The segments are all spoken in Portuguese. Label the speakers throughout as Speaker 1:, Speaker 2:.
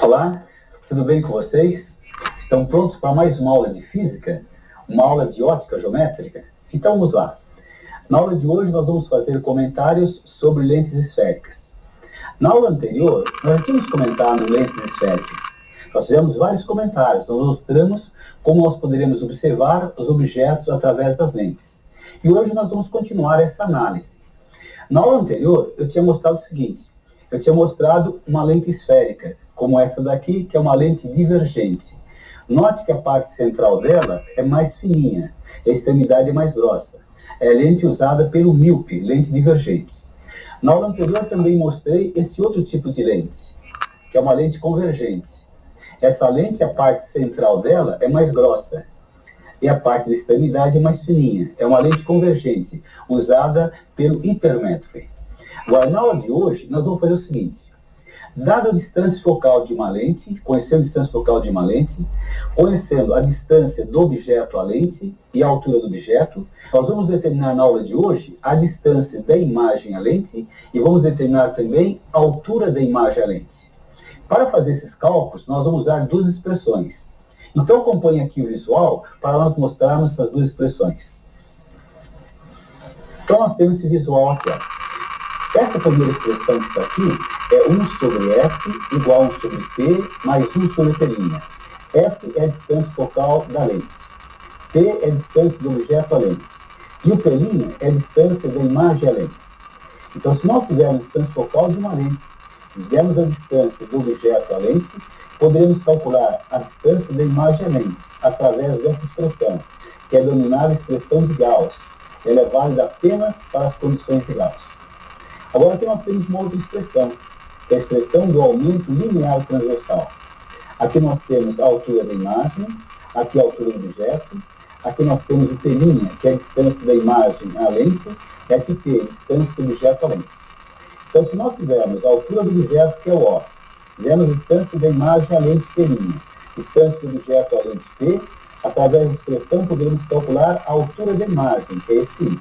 Speaker 1: Olá, tudo bem com vocês? Estão prontos para mais uma aula de física? Uma aula de ótica geométrica? Então vamos lá. Na aula de hoje nós vamos fazer comentários sobre lentes esféricas. Na aula anterior, nós já tínhamos comentado lentes esféricas. Nós fizemos vários comentários, nós mostramos como nós poderíamos observar os objetos através das lentes. E hoje nós vamos continuar essa análise. Na aula anterior, eu tinha mostrado o seguinte. Eu tinha mostrado uma lente esférica, como essa daqui, que é uma lente divergente. Note que a parte central dela é mais fininha, a extremidade é mais grossa. É a lente usada pelo míope, lente divergente. Na aula anterior também mostrei esse outro tipo de lente, que é uma lente convergente. Essa lente, a parte central dela é mais grossa, e a parte da extremidade é mais fininha. É uma lente convergente, usada pelo hipermétrope. Agora, na aula de hoje, nós vamos fazer o seguinte. Dada a distância focal de uma lente, conhecendo a distância focal de uma lente, conhecendo a distância do objeto à lente e a altura do objeto, nós vamos determinar na aula de hoje a distância da imagem à lente e vamos determinar também a altura da imagem à lente. Para fazer esses cálculos, nós vamos usar duas expressões. Então, acompanhe aqui o visual para nós mostrarmos essas duas expressões. Então, nós temos esse visual aqui. Essa primeira expressão que está aqui é 1 sobre F igual a 1 sobre P mais 1 sobre P'. F é a distância focal da lente. P é a distância do objeto à lente. E o P' é a distância da imagem à lente. Então, se nós tivermos a distância focal de uma lente, se tivermos a distância do objeto à lente, poderemos calcular a distância da imagem à lente através dessa expressão, que é denominada expressão de Gauss. Ela é válida apenas para as condições de Gauss. Agora aqui nós temos uma outra expressão, que é a expressão do aumento linear transversal. Aqui nós temos a altura da imagem, aqui a altura do objeto, aqui nós temos o P', que é a distância da imagem à lente, e aqui P, a distância do objeto à lente. Então, se nós tivermos a altura do objeto, que é o O, tivermos a distância da imagem à lente P', distância do objeto à lente P, através da expressão poderemos calcular a altura da imagem, que é esse I.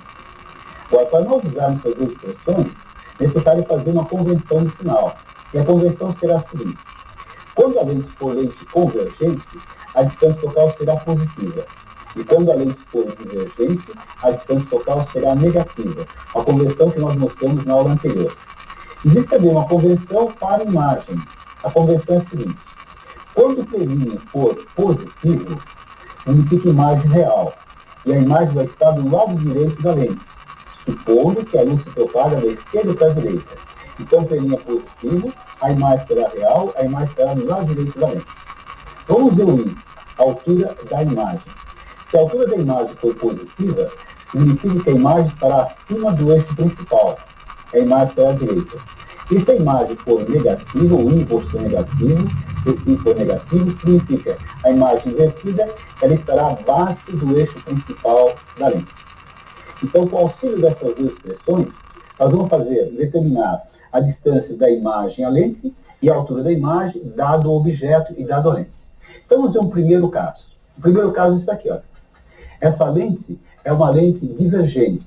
Speaker 1: Agora, para nós usarmos essas duas expressões, é necessário fazer uma convenção de sinal. E a convenção será a seguinte. Quando a lente for lente convergente, a distância focal será positiva. E quando a lente for divergente, a distância focal será negativa. A convenção que nós mostramos na aula anterior. Existe também uma convenção para imagem. A convenção é a seguinte. Quando o P' for positivo, significa imagem real. E a imagem vai estar do lado direito da lente, supondo que a luz se propaga da esquerda para a direita. Então, o P' é positivo, a imagem será real, a imagem estará do lado direito da lente. Vamos ver o I, a altura da imagem. Se a altura da imagem for positiva, significa que a imagem estará acima do eixo principal. A imagem será à direita. E se a imagem for negativa, o I for ser negativo, se esse I for negativo, significa a imagem invertida, ela estará abaixo do eixo principal da lente. Então, com o auxílio dessas duas expressões, nós vamos determinar a distância da imagem à lente e a altura da imagem, dado o objeto e dado a lente. Então, vamos ver um primeiro caso. O primeiro caso é isso aqui. Essa lente é uma lente divergente,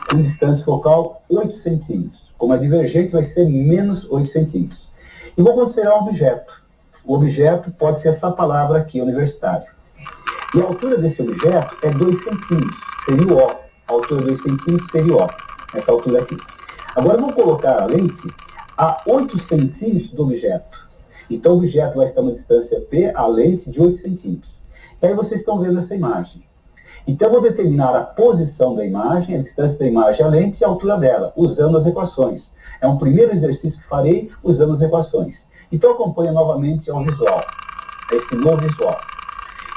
Speaker 1: com distância focal 8 centímetros. Como é divergente, vai ser menos 8 centímetros. E vou considerar um objeto. O objeto pode ser essa palavra aqui, universitário. E a altura desse objeto é 2 centímetros, seria o O. A altura de 2 centímetros seria O, essa altura aqui. Agora, vamos colocar a lente a 8 centímetros do objeto. Então, o objeto vai estar uma distância P, a lente de 8 centímetros. E aí vocês estão vendo essa imagem. Então, eu vou determinar a posição da imagem, a distância da imagem à lente e a altura dela, usando as equações. É um primeiro exercício que farei usando as equações. Então, acompanha novamente ao visual, esse novo visual.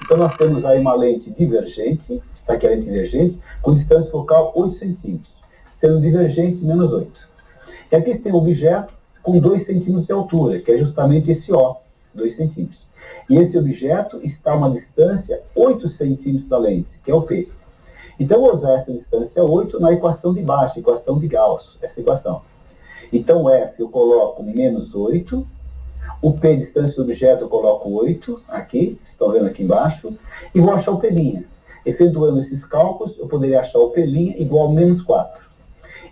Speaker 1: Então, nós temos aí uma lente divergente, está aqui a lente divergente, com distância focal 8 centímetros, sendo divergente menos 8. E aqui tem um objeto com 2 centímetros de altura, que é justamente esse O, 2 centímetros. E esse objeto está a uma distância 8 centímetros da lente, que é o P. Então, eu vou usar essa distância 8 na equação de baixo, equação de Gauss, essa equação. Então, o F eu coloco menos 8, o P, distância do objeto, eu coloco 8, aqui, vocês estão vendo aqui embaixo, e vou achar o P'. Efetuando esses cálculos, eu poderia achar o P' igual a menos 4.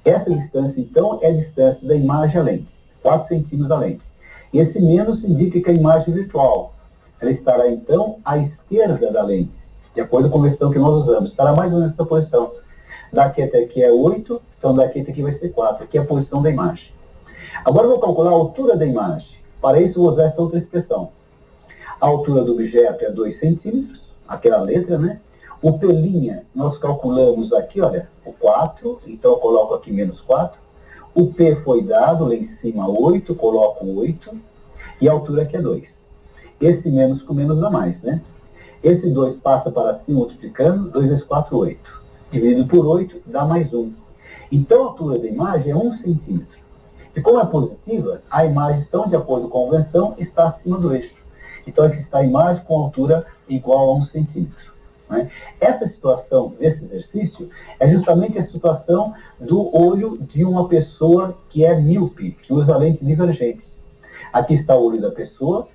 Speaker 1: Essa distância, então, é a distância da imagem à lente, 4 centímetros da lente. Esse menos indica que a imagem virtual, ela estará então à esquerda da lente, de acordo com a versão que nós usamos. Estará mais ou menos nessa posição. Daqui até aqui é 8, então daqui até aqui vai ser 4. Aqui é a posição da imagem. Agora eu vou calcular a altura da imagem. Para isso eu vou usar essa outra expressão. A altura do objeto é 2 centímetros, aquela letra, né? O P', nós calculamos aqui, olha, o 4, então eu coloco aqui menos 4. O P foi dado, lá em cima 8, coloco 8. E a altura aqui é 2. Esse menos com menos dá mais, né? Esse 2 passa para cima multiplicando, 2 vezes 4, 8. Dividido por 8 dá mais 1. Então a altura da imagem é 1 centímetro. E como é positiva, a imagem, então, de acordo com a convenção, está acima do eixo. Então aqui está a imagem com altura igual a 1 centímetro. Né? Essa situação desse exercício é justamente a situação do olho de uma pessoa que é míope, que usa lente divergente. Aqui está o olho da pessoa,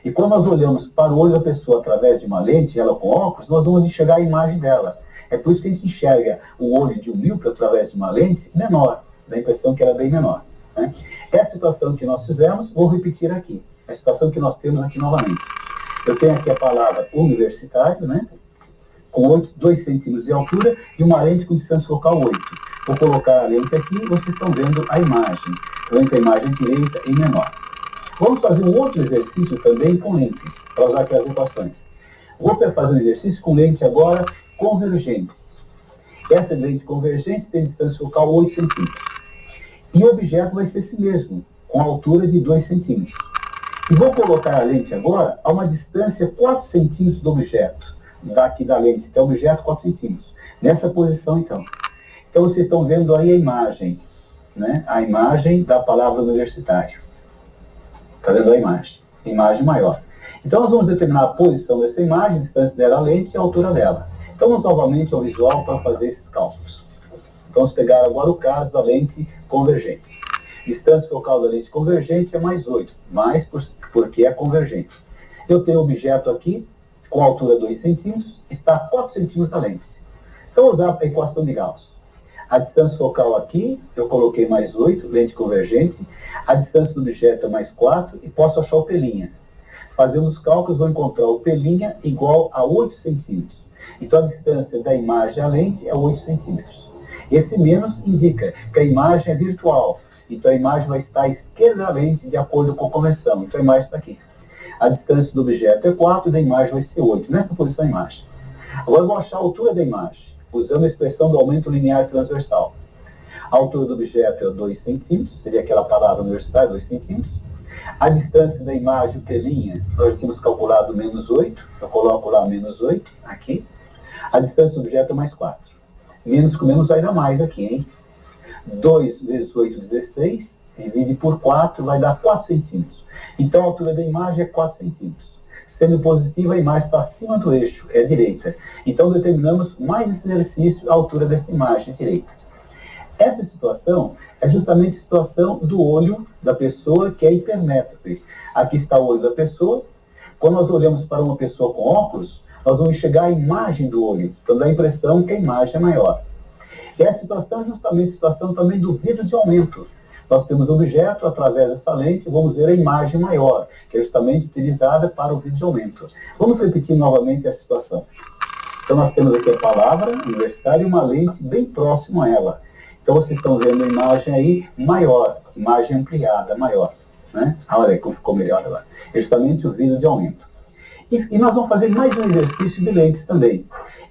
Speaker 1: e quando nós olhamos para o olho da pessoa através de uma lente, ela com óculos, nós vamos enxergar a imagem dela. É por isso que a gente enxerga o olho de um míope através de uma lente menor, dá a impressão que ela é bem menor. Né? É a situação que nós fizemos, vou repetir aqui. A situação que nós temos aqui novamente. Eu tenho aqui a palavra universitário, né? Com 2 centímetros de altura e uma lente com distância focal 8. Vou colocar a lente aqui e vocês estão vendo a imagem. Vendo a imagem direita e menor. Vamos fazer um outro exercício também com lentes, para usar aqui as equações. Vou fazer um exercício com lente agora convergentes. Essa lente convergente tem distância focal 8 centímetros. E o objeto vai ser esse mesmo, com altura de 2 centímetros. E vou colocar a lente agora a uma distância 4 centímetros do objeto. Daqui da lente até o objeto, 4 centímetros. Nessa posição, então. Então, vocês estão vendo aí a imagem, né? A imagem da palavra universitário. Está vendo a imagem? Imagem maior. Então, nós vamos determinar a posição dessa imagem, a distância dela à lente e a altura dela. Então, vamos novamente ao visual para fazer esses cálculos. Vamos pegar agora o caso da lente convergente. Distância focal da lente convergente é mais 8, mais porque é convergente. Eu tenho o objeto aqui, com altura 2 centímetros, está a 4 centímetros da lente. Então, vou usar a equação de Gauss. A distância focal aqui, eu coloquei mais 8, lente convergente. A distância do objeto é mais 4 e posso achar o P'. Fazendo os cálculos, vou encontrar o P' igual a 8 centímetros. Então, a distância da imagem à lente é 8 centímetros. Esse menos indica que a imagem é virtual. Então, a imagem vai estar à esquerda da lente de acordo com a convenção. Então, a imagem está aqui. A distância do objeto é 4 e da imagem vai ser 8. Nessa posição, a imagem. Agora, eu vou achar a altura da imagem, usando a expressão do aumento linear transversal. A altura do objeto é 2 centímetros, seria aquela palavra universitária, 2 centímetros. A distância da imagem, o P', nós tínhamos calculado menos 8. Eu coloco lá menos 8, aqui. A distância do objeto é mais 4. Menos com menos vai dar mais aqui, hein? 2 vezes 8, 16. Divide por 4, vai dar 4 centímetros. Então, a altura da imagem é 4 centímetros. Sendo positiva, a imagem está acima do eixo, é direita. Então, determinamos mais esse exercício, a altura dessa imagem, direita. Essa situação é justamente a situação do olho da pessoa que é hipermétrope. Aqui está o olho da pessoa. Quando nós olhamos para uma pessoa com óculos, nós vamos enxergar a imagem do olho. Então, dá a impressão que a imagem é maior. E essa situação é justamente a situação também do vidro de aumento. Nós temos o objeto, através dessa lente, vamos ver a imagem maior, que é justamente utilizada para o vídeo de aumento. Vamos repetir novamente essa situação. Então, nós temos aqui a palavra universitária e uma lente bem próxima a ela. Então, vocês estão vendo a imagem aí maior, imagem ampliada, maior. Né? Olha aí como ficou melhor agora. É justamente o vídeo de aumento. E nós vamos fazer mais um exercício de lentes também.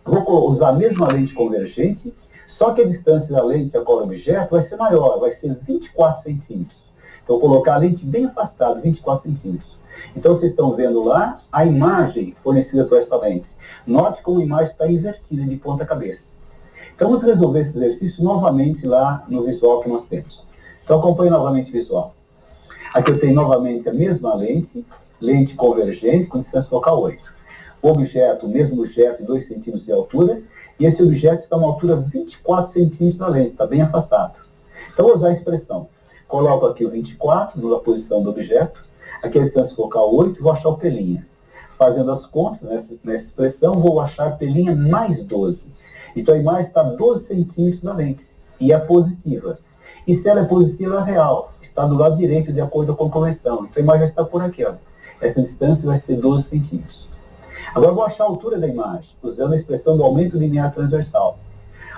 Speaker 1: Vou usar a mesma lente convergente, só que a distância da lente a qual objeto vai ser maior, vai ser 24 centímetros. Então, eu vou colocar a lente bem afastada, 24 centímetros. Então, vocês estão vendo lá a imagem fornecida por essa lente. Note como a imagem está invertida de ponta cabeça. Então, vamos resolver esse exercício novamente lá no visual que nós temos. Então, acompanhe novamente o visual. Aqui eu tenho novamente a mesma lente, lente convergente com distância focal 8. O objeto, o mesmo objeto, 2 centímetros de altura, e esse objeto está a uma altura 24 centímetros da lente, está bem afastado. Então, vou usar a expressão. Coloco aqui o 24 na posição do objeto, aqui a distância focal 8, vou achar o P'. Fazendo as contas, nessa expressão, vou achar P' mais 12. Então, a imagem está a 12 centímetros da lente, e é positiva. E se ela é positiva, ela é real. Está do lado direito, de acordo com a convenção. Então a imagem vai estar por aqui, ó. Essa distância vai ser 12 centímetros. Agora eu vou achar a altura da imagem, usando a expressão do aumento linear transversal.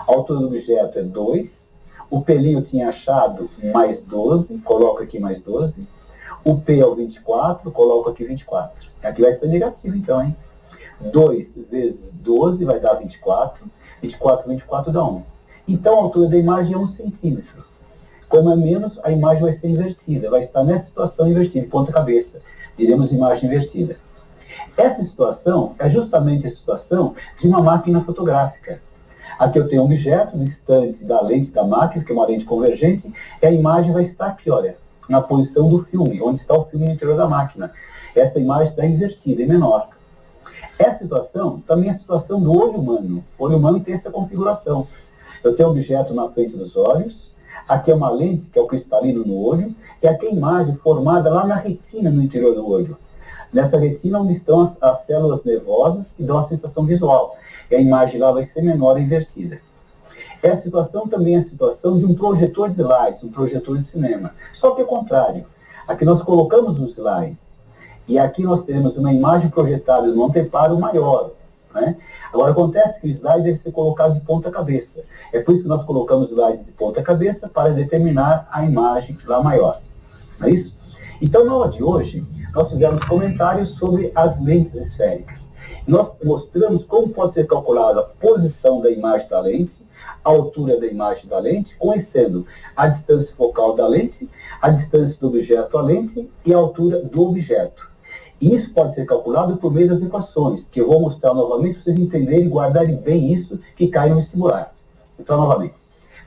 Speaker 1: A altura do objeto é 2. O pelinho eu tinha achado mais 12, coloco aqui mais 12. O P é o 24, coloco aqui 24. Aqui vai ser negativo então, hein? 2 vezes 12 vai dar 24. 24 dá 1. Então a altura da imagem é 1 centímetro. Como é menos, a imagem vai ser invertida. Vai estar nessa situação invertida, de ponta cabeça. Diremos imagem invertida. Essa situação é justamente a situação de uma máquina fotográfica. Aqui eu tenho um objeto distante da lente da máquina, que é uma lente convergente, e a imagem vai estar aqui, olha, na posição do filme, onde está o filme no interior da máquina. Essa imagem está invertida, é menor. Essa situação também é a situação do olho humano. O olho humano tem essa configuração. Eu tenho um objeto na frente dos olhos, aqui é uma lente, que é o cristalino no olho, e aqui é a imagem formada lá na retina, no interior do olho. Nessa retina onde estão as células nervosas que dão a sensação visual. E a imagem lá vai ser menor e invertida. Essa situação também é a situação de um projetor de slides, um projetor de cinema. Só que é o contrário. Aqui nós colocamos os slides. E aqui nós teremos uma imagem projetada num anteparo maior. Né? Agora acontece que o slide deve ser colocado de ponta cabeça. É por isso que nós colocamos slides de ponta cabeça para determinar a imagem lá maior. Não é isso? Então na aula de hoje, nós fizemos comentários sobre as lentes esféricas. Nós mostramos como pode ser calculada a posição da imagem da lente, a altura da imagem da lente, conhecendo a distância focal da lente, a distância do objeto à lente e a altura do objeto. E isso pode ser calculado por meio das equações, que eu vou mostrar novamente para vocês entenderem e guardarem bem isso que cai no vestibular. Então, novamente,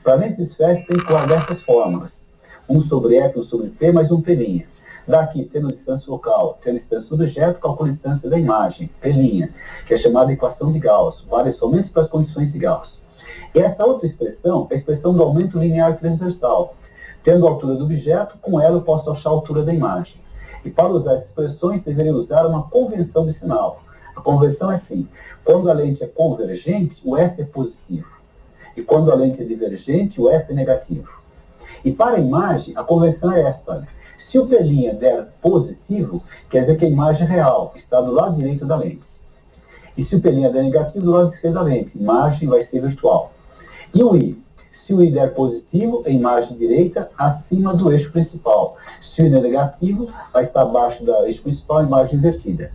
Speaker 1: para lentes esféricas tem que guardar essas fórmulas. 1 sobre F, 1 sobre P, mais um P'. Daqui, tendo a distância focal, tendo a distância do objeto, calcula a distância da imagem, P', que é chamada equação de Gauss, vale somente para as condições de Gauss. E essa outra expressão é a expressão do aumento linear transversal. Tendo a altura do objeto, com ela eu posso achar a altura da imagem. E para usar essas expressões, deveria usar uma convenção de sinal. A convenção é assim: quando a lente é convergente, o F é positivo. E quando a lente é divergente, o F é negativo. E para a imagem, a convenção é esta: olha. Se o P' der positivo, quer dizer que a imagem é real, está do lado direito da lente. E se o P' der negativo, do lado esquerdo da lente, a imagem vai ser virtual. E o I? Se o I der positivo, a imagem direita acima do eixo principal. Se o I der negativo, vai estar abaixo do eixo principal, a imagem invertida.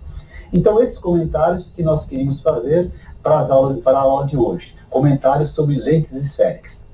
Speaker 1: Então, esses comentários que nós queríamos fazer para a aula de hoje. Comentários sobre lentes esféricas.